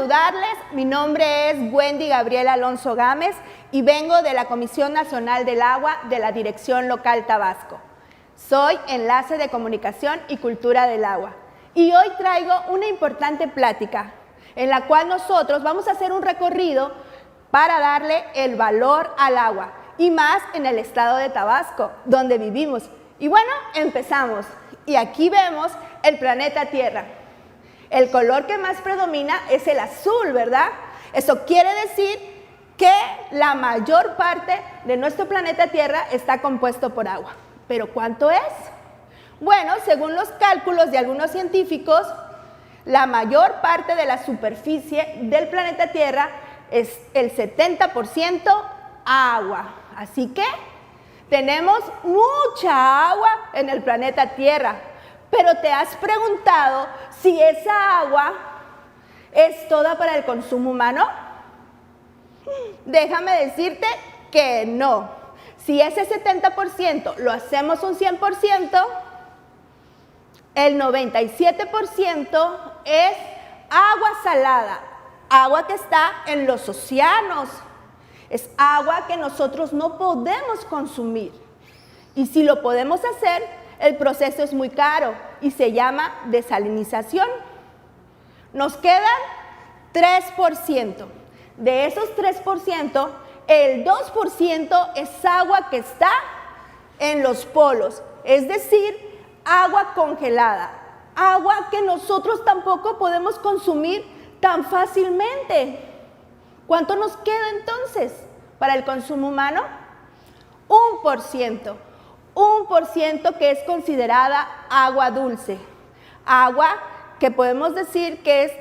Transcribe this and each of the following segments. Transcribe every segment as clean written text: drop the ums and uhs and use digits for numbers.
saludarles. Mi nombre es Wendy Gabriela Alonso Gámez y vengo de la Comisión Nacional del Agua de la Dirección Local Tabasco. Soy enlace de comunicación y cultura del agua y hoy traigo una importante plática en la cual nosotros vamos a hacer un recorrido para darle el valor al agua y más en el estado de Tabasco, donde vivimos. Y bueno, empezamos. Y aquí vemos el planeta Tierra. El color que más predomina es el azul, ¿verdad? Eso quiere decir que la mayor parte de nuestro planeta Tierra está compuesto por agua. ¿Pero cuánto es? Bueno, según los cálculos de algunos científicos, la mayor parte de la superficie del planeta Tierra es el 70% agua. Así que tenemos mucha agua en el planeta Tierra. Pero ¿te has preguntado si esa agua es toda para el consumo humano? Déjame decirte que no. Si ese 70% lo hacemos un 100%, el 97% es agua salada, agua que está en los océanos. Es agua que nosotros no podemos consumir. Y si lo podemos hacer, el proceso es muy caro y se llama desalinización. Nos quedan 3%. De esos 3%, el 2% es agua que está en los polos, es decir, agua congelada, agua que nosotros tampoco podemos consumir tan fácilmente. ¿Cuánto nos queda entonces para el consumo humano? 1%. 1% que es considerada agua dulce, agua que podemos decir que es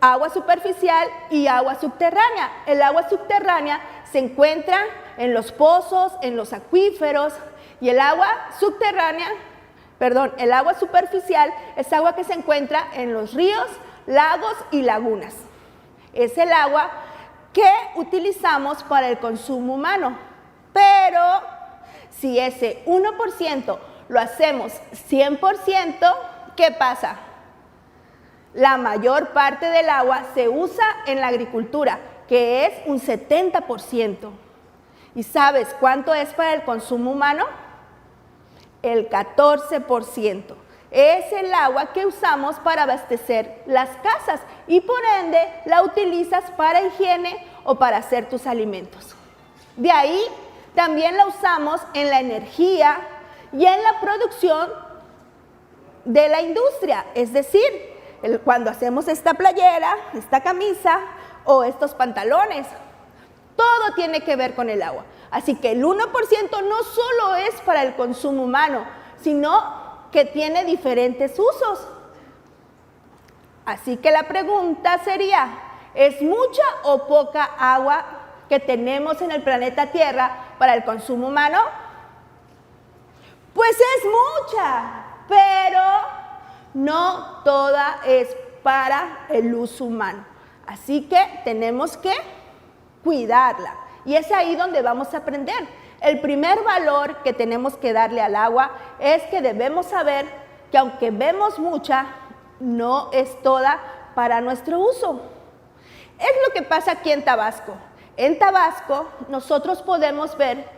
agua superficial y agua subterránea. El agua subterránea se encuentra en los pozos, en los acuíferos, y el agua superficial es agua que se encuentra en los ríos, lagos y lagunas. Es el agua que utilizamos para el consumo humano, pero si ese 1% lo hacemos 100%, ¿qué pasa? La mayor parte del agua se usa en la agricultura, que es un 70%. ¿Y sabes cuánto es para el consumo humano? El 14%. Es el agua que usamos para abastecer las casas y por ende la utilizas para higiene o para hacer tus alimentos. De ahí también la usamos en la energía y en la producción de la industria, es decir, cuando hacemos esta playera, esta camisa o estos pantalones, todo tiene que ver con el agua. Así que el 1% no solo es para el consumo humano, sino que tiene diferentes usos. Así que la pregunta sería, ¿es mucha o poca agua que tenemos en el planeta Tierra para el consumo humano? Pues es mucha, pero no toda es para el uso humano. Así que tenemos que cuidarla. Y es ahí donde vamos a aprender. El primer valor que tenemos que darle al agua es que debemos saber que aunque vemos mucha, no es toda para nuestro uso. Es lo que pasa aquí en Tabasco. En Tabasco nosotros podemos ver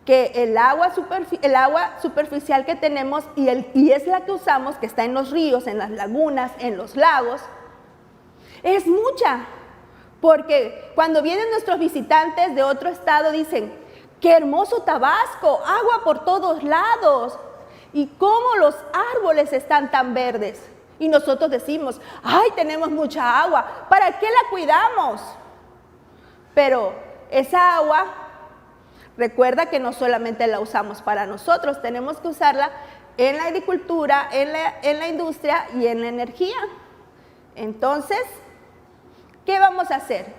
que el agua superficial que tenemos y es la que usamos, que está en los ríos, en las lagunas, en los lagos, es mucha. Porque cuando vienen nuestros visitantes de otro estado dicen, ¡qué hermoso Tabasco! Agua por todos lados. ¿Y cómo los árboles están tan verdes? Y nosotros decimos, ¡ay, tenemos mucha agua! ¿Para qué la cuidamos? Pero esa agua, recuerda que no solamente la usamos para nosotros, tenemos que usarla en la agricultura, en la industria y en la energía. Entonces, ¿qué vamos a hacer?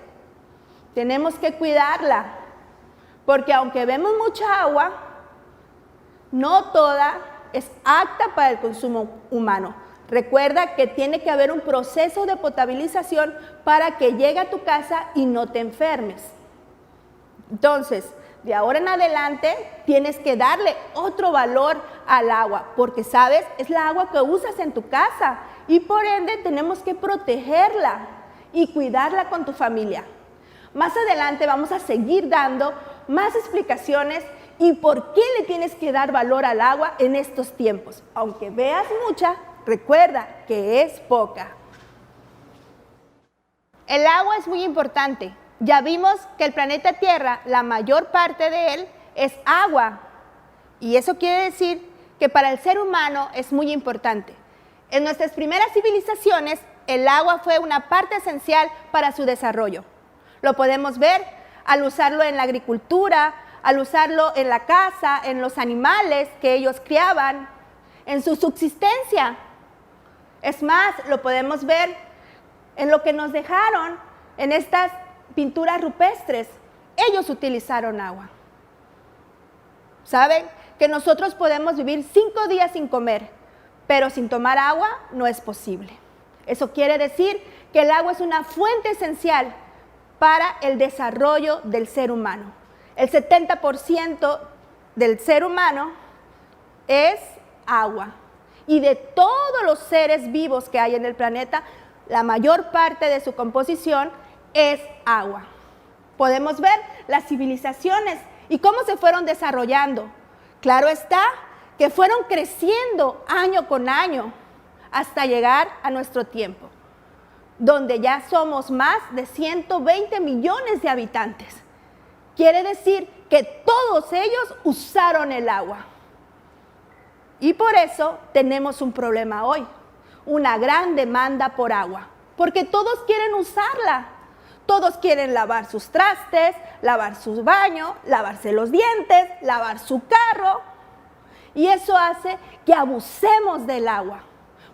Tenemos que cuidarla, porque aunque vemos mucha agua, no toda es apta para el consumo humano. Recuerda que tiene que haber un proceso de potabilización para que llegue a tu casa y no te enfermes. Entonces, de ahora en adelante tienes que darle otro valor al agua, porque sabes, es la agua que usas en tu casa y por ende tenemos que protegerla y cuidarla con tu familia. Más adelante vamos a seguir dando más explicaciones y por qué le tienes que dar valor al agua en estos tiempos. Aunque veas mucha, recuerda que es poca. El agua es muy importante. Ya vimos que el planeta Tierra, la mayor parte de él es agua. Y eso quiere decir que para el ser humano es muy importante. En nuestras primeras civilizaciones, el agua fue una parte esencial para su desarrollo. Lo podemos ver al usarlo en la agricultura, al usarlo en la casa, en los animales que ellos criaban, en su subsistencia. Es más, lo podemos ver en lo que nos dejaron en estas pinturas rupestres. Ellos utilizaron agua. ¿Saben? Que nosotros podemos vivir 5 días sin comer, pero sin tomar agua no es posible. Eso quiere decir que el agua es una fuente esencial para el desarrollo del ser humano. El 70% del ser humano es agua. Y de todos los seres vivos que hay en el planeta, la mayor parte de su composición es agua. Podemos ver las civilizaciones y cómo se fueron desarrollando. Claro está que fueron creciendo año con año hasta llegar a nuestro tiempo, donde ya somos más de 120 millones de habitantes. Quiere decir que todos ellos usaron el agua. Y por eso tenemos un problema hoy, una gran demanda por agua, porque todos quieren usarla. Todos quieren lavar sus trastes, lavar su baño, lavarse los dientes, lavar su carro. Y eso hace que abusemos del agua.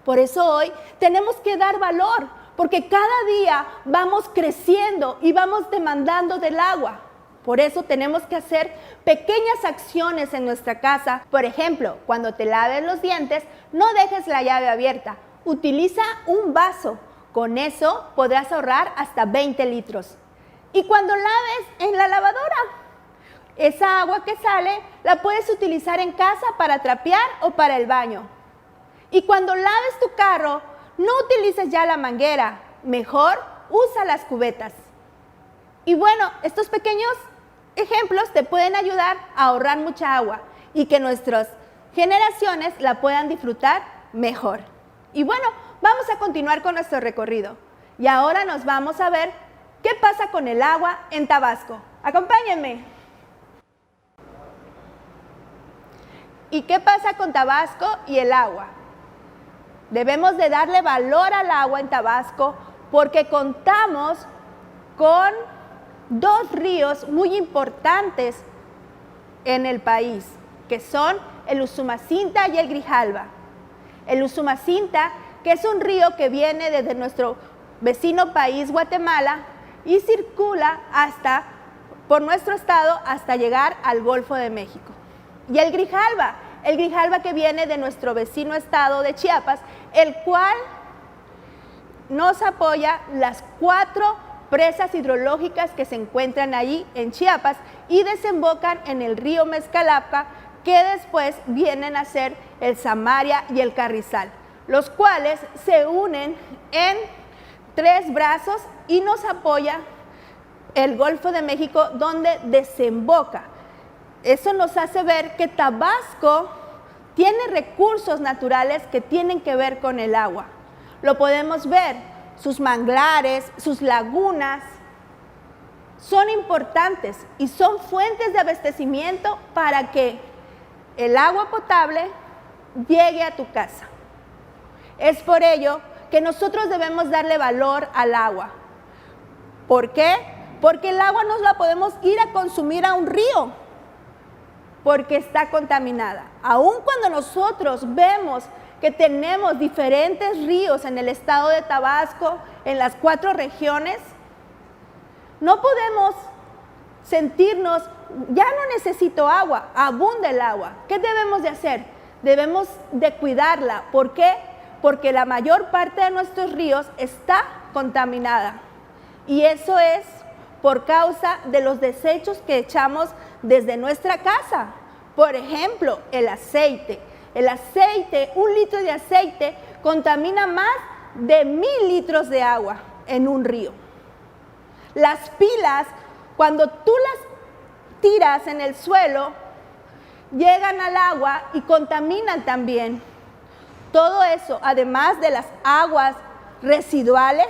Por eso hoy tenemos que dar valor, porque cada día vamos creciendo y vamos demandando del agua. Por eso tenemos que hacer pequeñas acciones en nuestra casa. Por ejemplo, cuando te laves los dientes, no dejes la llave abierta. Utiliza un vaso. Con eso podrás ahorrar hasta 20 litros. Y cuando laves en la lavadora, esa agua que sale la puedes utilizar en casa para trapear o para el baño. Y cuando laves tu carro, no utilices ya la manguera, mejor usa las cubetas. Y bueno, estos pequeños ejemplos te pueden ayudar a ahorrar mucha agua y que nuestras generaciones la puedan disfrutar mejor. Y bueno, vamos a continuar con nuestro recorrido. Y ahora nos vamos a ver qué pasa con el agua en Tabasco. Acompáñenme. ¿Y qué pasa con Tabasco y el agua? Debemos de darle valor al agua en Tabasco porque contamos con 2 ríos muy importantes en el país, que son el Usumacinta y el Grijalva. El Usumacinta, que es un río que viene desde nuestro vecino país, Guatemala, y circula por nuestro estado hasta llegar al Golfo de México. Y el Grijalva que viene de nuestro vecino estado de Chiapas, el cual nos apoya las 4 presas hidrológicas que se encuentran allí en Chiapas y desembocan en el río Mezcalapa, que después vienen a ser el Samaria y el Carrizal, los cuales se unen en 3 brazos y nos apoya el Golfo de México, donde desemboca. Eso nos hace ver que Tabasco tiene recursos naturales que tienen que ver con el agua. Lo podemos ver, sus manglares, sus lagunas, son importantes y son fuentes de abastecimiento para que el agua potable llegue a tu casa. Es por ello que nosotros debemos darle valor al agua. ¿Por qué? Porque el agua no la podemos ir a consumir a un río, porque está contaminada. Aun cuando nosotros vemos que tenemos diferentes ríos en el estado de Tabasco, en las 4 regiones, no podemos sentirnos, ya no necesito agua, abunda el agua. ¿Qué debemos de hacer? Debemos de cuidarla. ¿Por qué? Porque la mayor parte de nuestros ríos está contaminada. Y eso es por causa de los desechos que echamos desde nuestra casa. Por ejemplo, el aceite. El aceite, 1 litro de aceite contamina más de 1000 litros de agua. en un río. Las pilas, cuando tú las tiras en el suelo, llegan al agua y contaminan también. Todo eso, además de las aguas residuales.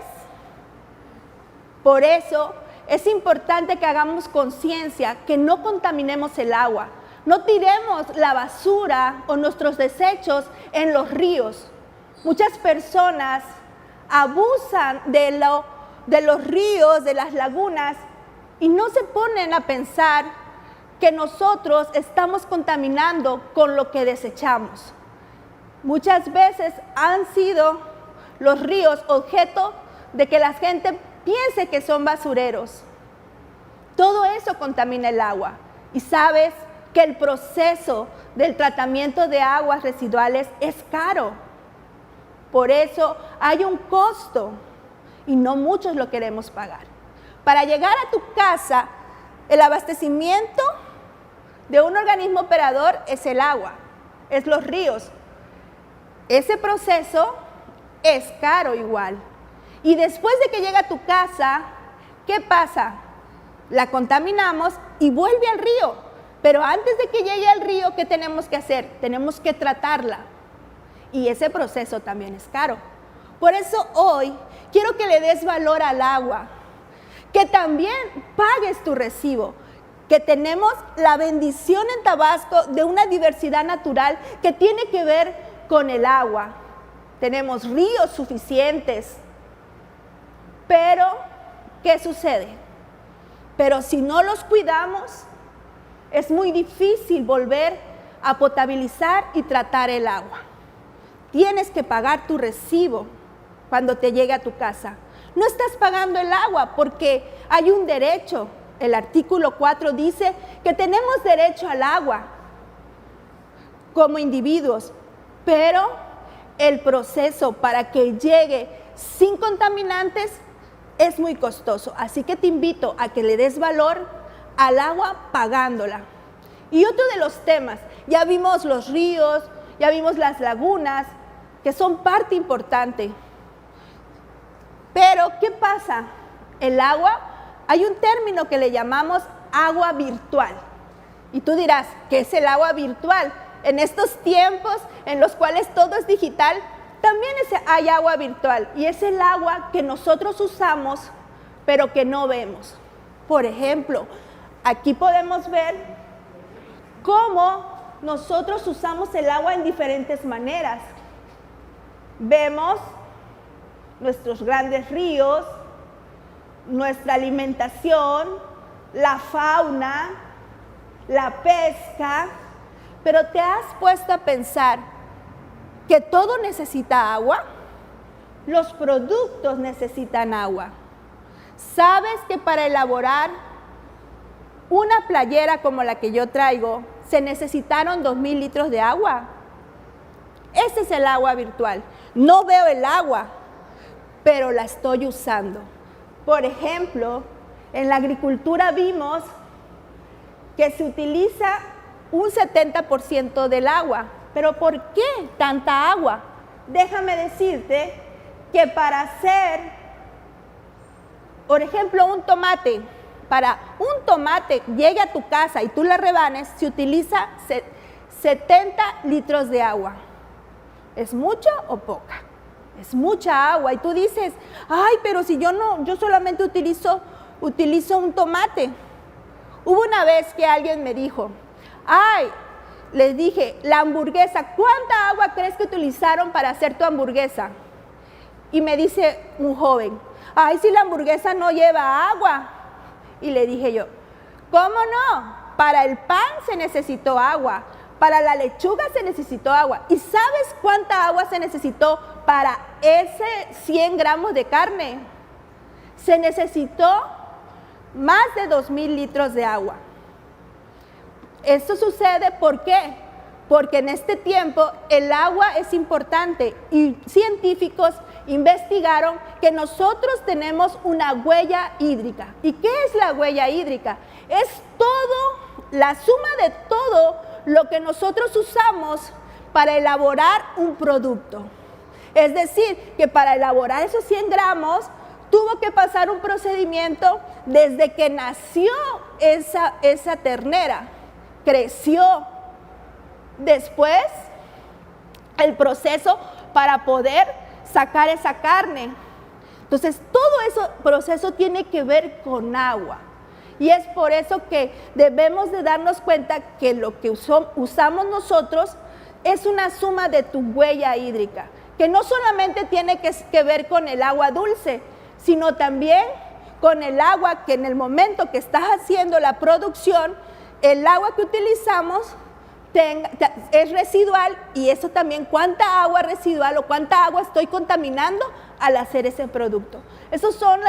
Por eso es importante que hagamos conciencia, que no contaminemos el agua. No tiremos la basura o nuestros desechos en los ríos. Muchas personas abusan de los ríos, de las lagunas, y no se ponen a pensar que nosotros estamos contaminando con lo que desechamos. Muchas veces han sido los ríos objeto de que la gente piense que son basureros. Todo eso contamina el agua. Y sabes que el proceso del tratamiento de aguas residuales es caro. Por eso hay un costo y no muchos lo queremos pagar. Para llegar a tu casa, el abastecimiento de un organismo operador es el agua, es los ríos. Ese proceso es caro igual. Y después de que llega a tu casa, ¿qué pasa? La contaminamos y vuelve al río. Pero antes de que llegue al río, ¿qué tenemos que hacer? Tenemos que tratarla. Y ese proceso también es caro. Por eso hoy quiero que le des valor al agua, que también pagues tu recibo, que tenemos la bendición en Tabasco de una diversidad natural que tiene que ver con el agua. Tenemos ríos suficientes, pero ¿qué sucede? Pero si no los cuidamos, es muy difícil volver a potabilizar y tratar el agua. Tienes que pagar tu recibo cuando te llegue a tu casa. No estás pagando el agua porque hay un derecho. El artículo 4 dice que tenemos derecho al agua como individuos, pero el proceso para que llegue sin contaminantes es muy costoso. Así que te invito a que le des valor al agua pagándola. Y otro de los temas, ya vimos los ríos, ya vimos las lagunas, que son parte importante. Pero, ¿qué pasa? El agua, hay un término que le llamamos agua virtual. Y tú dirás, ¿qué es el agua virtual? En estos tiempos en los cuales todo es digital, también hay agua virtual. Y es el agua que nosotros usamos, pero que no vemos. Por ejemplo, aquí podemos ver cómo nosotros usamos el agua en diferentes maneras. Vemos nuestros grandes ríos, nuestra alimentación, la fauna, la pesca, pero ¿te has puesto a pensar que todo necesita agua? Los productos necesitan agua. ¿Sabes que para elaborar una playera como la que yo traigo, se necesitaron 2,000 litros de agua? Ese es el agua virtual. No veo el agua, pero la estoy usando. Por ejemplo, en la agricultura vimos que se utiliza un 70% del agua. ¿Pero por qué tanta agua? Déjame decirte que para hacer, por ejemplo, un tomate, para un tomate llegue a tu casa y tú la rebanes, se utiliza 70 litros de agua. ¿Es mucho o poca? Es mucha agua. Y tú dices, ay, pero si yo solamente utilizo un tomate. Hubo una vez que alguien me dijo, ay, les dije, la hamburguesa, ¿cuánta agua crees que utilizaron para hacer tu hamburguesa? Y me dice un joven, ay, si la hamburguesa no lleva agua. Y le dije yo, ¿cómo no? Para el pan se necesitó agua, para la lechuga se necesitó agua. ¿Y sabes cuánta agua se necesitó para ese 100 gramos de carne? Se necesitó más de 2,000 litros de agua. Esto sucede, ¿por qué? Porque en este tiempo el agua es importante y científicos investigaron que nosotros tenemos una huella hídrica. ¿Y qué es la huella hídrica? Es todo, la suma de todo lo que nosotros usamos para elaborar un producto. Es decir, que para elaborar esos 100 gramos, tuvo que pasar un procedimiento desde que nació esa ternera, creció. Después, el proceso para poder sacar esa carne. Entonces, todo ese proceso tiene que ver con agua. Y es por eso que debemos de darnos cuenta que lo que usamos nosotros es una suma de tu huella hídrica, que no solamente tiene que ver con el agua dulce, sino también con el agua que en el momento que estás haciendo la producción, el agua que utilizamos es residual, y eso también cuánta agua residual o cuánta agua estoy contaminando al hacer ese producto. Esos son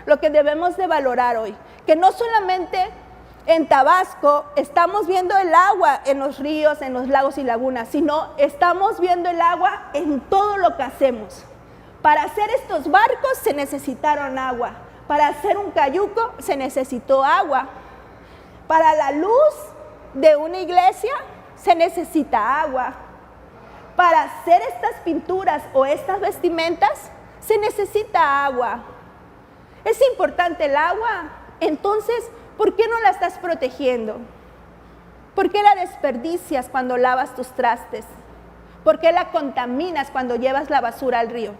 lo que debemos de valorar hoy, que no solamente en Tabasco estamos viendo el agua en los ríos, en los lagos y lagunas, sino estamos viendo el agua en todo lo que hacemos. Para hacer estos barcos se necesitaron agua, para hacer un cayuco se necesitó agua, para la luz de una iglesia se necesita agua, para hacer estas pinturas o estas vestimentas se necesita agua. Es importante el agua. Entonces, ¿por qué no la estás protegiendo? ¿Por qué la desperdicias cuando lavas tus trastes? ¿Por qué la contaminas cuando llevas la basura al río?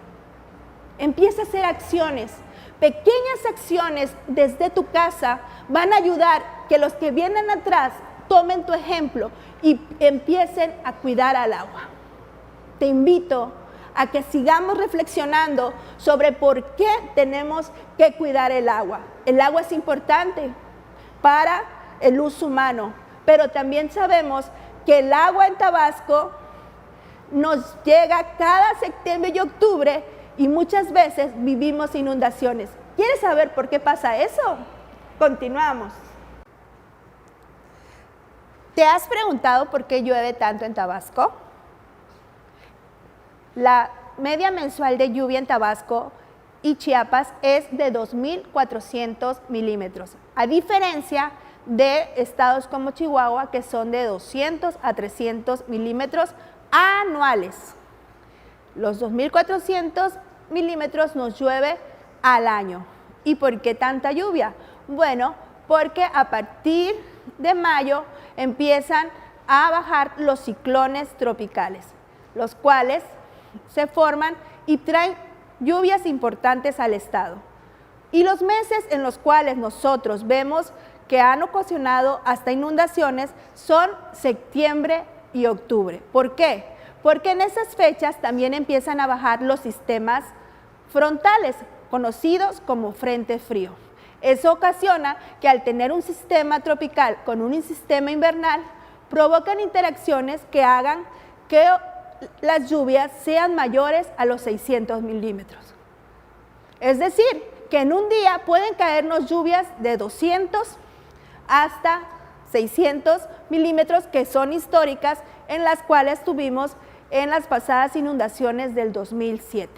Empieza a hacer acciones. Pequeñas acciones desde tu casa van a ayudar que los que vienen atrás tomen tu ejemplo y empiecen a cuidar al agua. Te invito a que sigamos reflexionando sobre por qué tenemos que cuidar el agua. El agua es importante para el uso humano, pero también sabemos que el agua en Tabasco nos llega cada septiembre y octubre y muchas veces vivimos inundaciones. ¿Quieres saber por qué pasa eso? Continuamos. ¿Te has preguntado por qué llueve tanto en Tabasco? La media mensual de lluvia en Tabasco y Chiapas es de 2.400 milímetros, a diferencia de estados como Chihuahua, que son de 200 a 300 milímetros anuales. Los 2.400 milímetros nos llueve al año. ¿Y por qué tanta lluvia? Bueno, porque a partir de mayo empiezan a bajar los ciclones tropicales, los cuales se forman y traen lluvias importantes al estado. Y los meses en los cuales nosotros vemos que han ocasionado hasta inundaciones son septiembre y octubre. ¿Por qué? Porque en esas fechas también empiezan a bajar los sistemas frontales, conocidos como frente frío. Eso ocasiona que al tener un sistema tropical con un sistema invernal, provocan interacciones que hagan que las lluvias sean mayores a los 600 milímetros. Es decir, que en un día pueden caernos lluvias de 200 hasta 600 milímetros, que son históricas, en las cuales tuvimos en las pasadas inundaciones del 2007.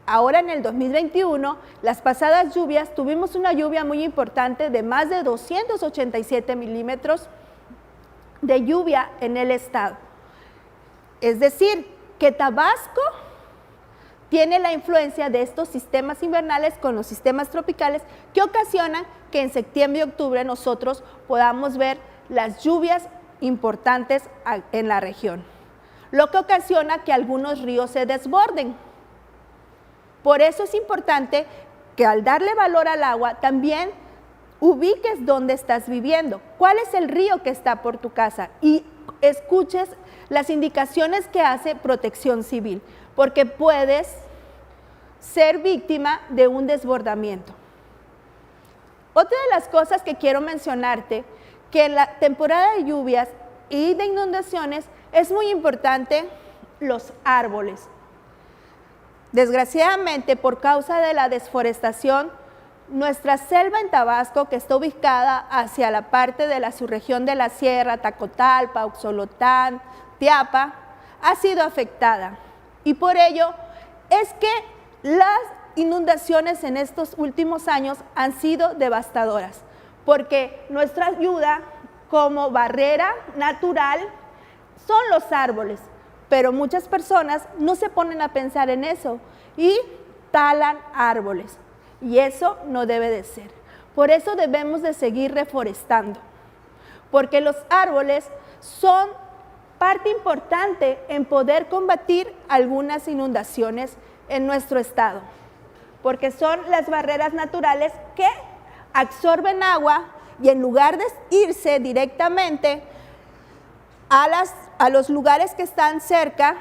Ahora en el 2021, las pasadas lluvias, tuvimos una lluvia muy importante de más de 287 milímetros de lluvia en el estado. Es decir, que Tabasco tiene la influencia de estos sistemas invernales con los sistemas tropicales que ocasionan que en septiembre y octubre nosotros podamos ver las lluvias importantes en la región, lo que ocasiona que algunos ríos se desborden. Por eso es importante que al darle valor al agua también ubiques dónde estás viviendo, cuál es el río que está por tu casa y escuches las indicaciones que hace Protección Civil, porque puedes ser víctima de un desbordamiento. Otra de las cosas que quiero mencionarte, que en la temporada de lluvias y de inundaciones es muy importante los árboles. Desgraciadamente, por causa de la desforestación, nuestra selva en Tabasco, que está ubicada hacia la parte de la subregión de la Sierra, Tacotalpa, Uxolotán, Teapa, ha sido afectada. Y por ello es que las inundaciones en estos últimos años han sido devastadoras, porque nuestra ayuda como barrera natural son los árboles. Pero muchas personas no se ponen a pensar en eso y talan árboles y eso no debe de ser. Por eso debemos de seguir reforestando, porque los árboles son parte importante en poder combatir algunas inundaciones en nuestro estado, porque son las barreras naturales que absorben agua y en lugar de irse directamente a los lugares que están cerca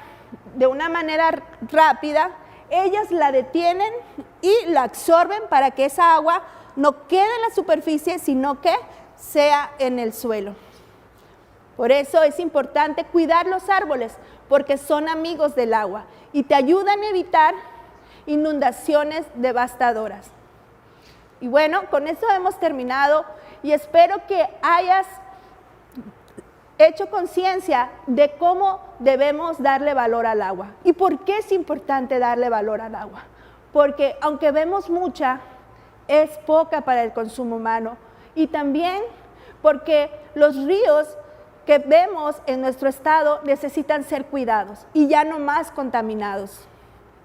de una manera rápida, ellas la detienen y la absorben para que esa agua no quede en la superficie, sino que sea en el suelo. Por eso es importante cuidar los árboles, porque son amigos del agua y te ayudan a evitar inundaciones devastadoras. Y bueno, con eso hemos terminado y espero que hayas hecho conciencia de cómo debemos darle valor al agua. ¿Y por qué es importante darle valor al agua? Porque aunque vemos mucha, es poca para el consumo humano. Y también porque los ríos que vemos en nuestro estado necesitan ser cuidados y ya no más contaminados.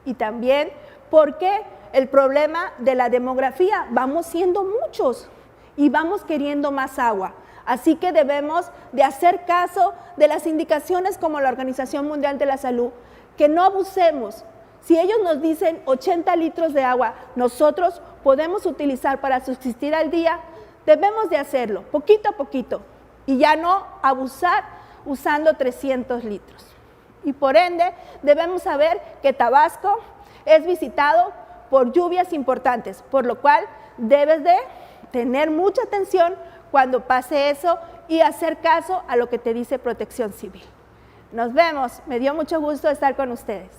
Y también porque el problema de la demografía, vamos siendo muchos y vamos queriendo más agua. Así que debemos de hacer caso de las indicaciones como la Organización Mundial de la Salud, que no abusemos. Si ellos nos dicen 80 litros de agua, nosotros podemos utilizar para subsistir al día, debemos de hacerlo, poquito a poquito, y ya no abusar usando 300 litros. Y por ende, debemos saber que Tabasco es visitado por lluvias importantes, por lo cual debes de tener mucha atención cuando pase eso y hacer caso a lo que te dice Protección Civil. Nos vemos, me dio mucho gusto estar con ustedes.